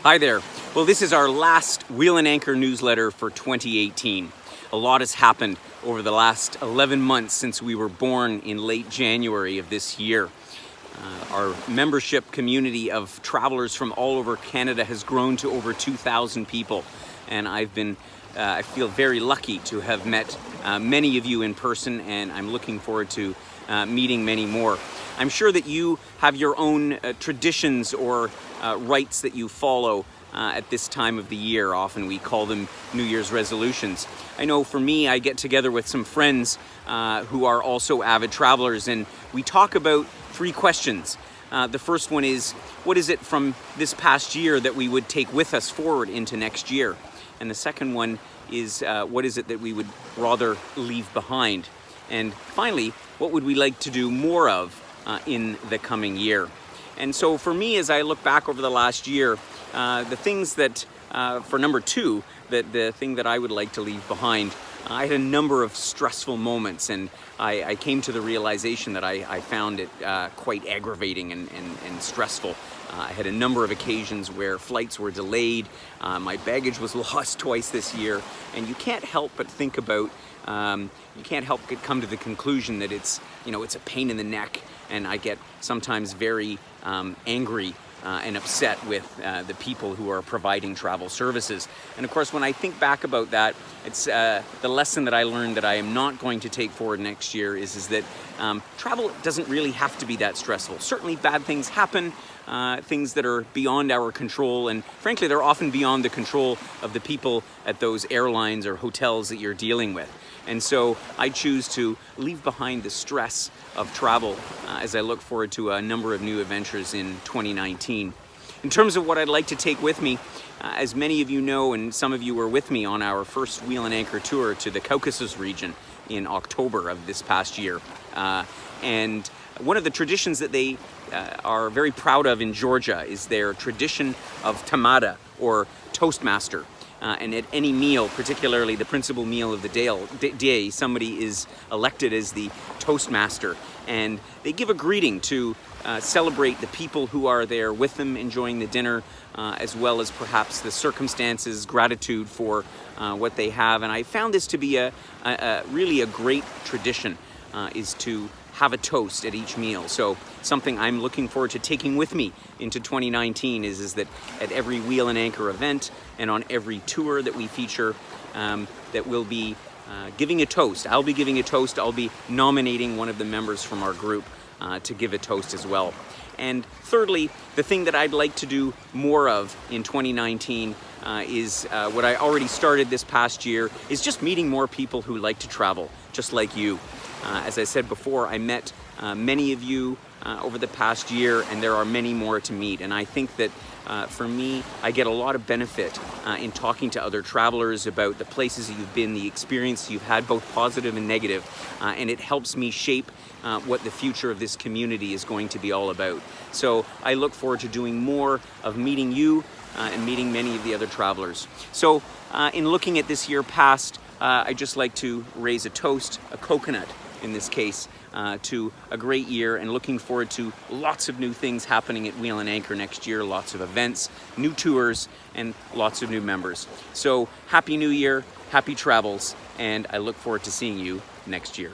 Hi there. Well, this is our last Wheel and Anchor newsletter for 2018. A lot has happened over the last 11 months since we were born in late January of this year. Our membership community of travelers from all over Canada has grown to over 2,000 people, and I feel very lucky to have met many of you in person, and I'm looking forward to meeting many more. I'm sure that you have your own traditions or rites that you follow at this time of the year. Often we call them New Year's resolutions. I know for me, I get together with some friends who are also avid travelers, and we talk about three questions. The first one is, what is it from this past year that we would take with us forward into next year? And the second one is, what is it that we would rather leave behind? And finally, what would we like to do more of in the coming year? And so for me, as I look back over the last year, the things that, for number two, the thing that I would like to leave behind, I had a number of stressful moments, and I came to the realization that I found it quite aggravating and stressful. I had a number of occasions where flights were delayed, my baggage was lost twice this year, and you can't help but think about, you can't help but come to the conclusion that it's a pain in the neck, and I get sometimes very angry and upset with the people who are providing travel services. And of course, when I think back about that, it's the lesson that I learned that I am not going to take forward next year is that travel doesn't really have to be that stressful. Certainly bad things happen, things that are beyond our control, and frankly, they're often beyond the control of the people at those airlines or hotels that you're dealing with. And so I choose to leave behind the stress of travel as I look forward to a number of new adventures in 2019. In terms of what I'd like to take with me, as many of you know, and some of you were with me on our first Wheel and Anchor tour to the Caucasus region in October of this past year. And one of the traditions that they are very proud of in Georgia is their tradition of tamada, or toastmaster. And at any meal, particularly the principal meal of the day, somebody is elected as the toastmaster, and they give a greeting to celebrate the people who are there with them enjoying the dinner, as well as perhaps the circumstances, gratitude for what they have. And I found this to be really a great tradition, is to have a toast at each meal. So something I'm looking forward to taking with me into 2019 is that at every Wheel and Anchor event and on every tour that we feature, that we'll be giving a toast. I'll be giving a toast. I'll be nominating one of the members from our group to give a toast as well. And thirdly, the thing that I'd like to do more of in 2019 is what I already started this past year, is just meeting more people who like to travel, just like you. As I said before, I met many of you over the past year, and there are many more to meet. And I think that for me, I get a lot of benefit in talking to other travelers about the places that you've been, the experience you've had, both positive and negative, and it helps me shape what the future of this community is going to be all about. So I look forward to doing more of meeting you and meeting many of the other travelers. So in looking at this year past, I'd just like to raise a toast, a coconut in this case, to a great year, and looking forward to lots of new things happening at Wheel and Anchor next year, lots of events, new tours, and lots of new members. So happy New Year, happy travels, and I look forward to seeing you next year.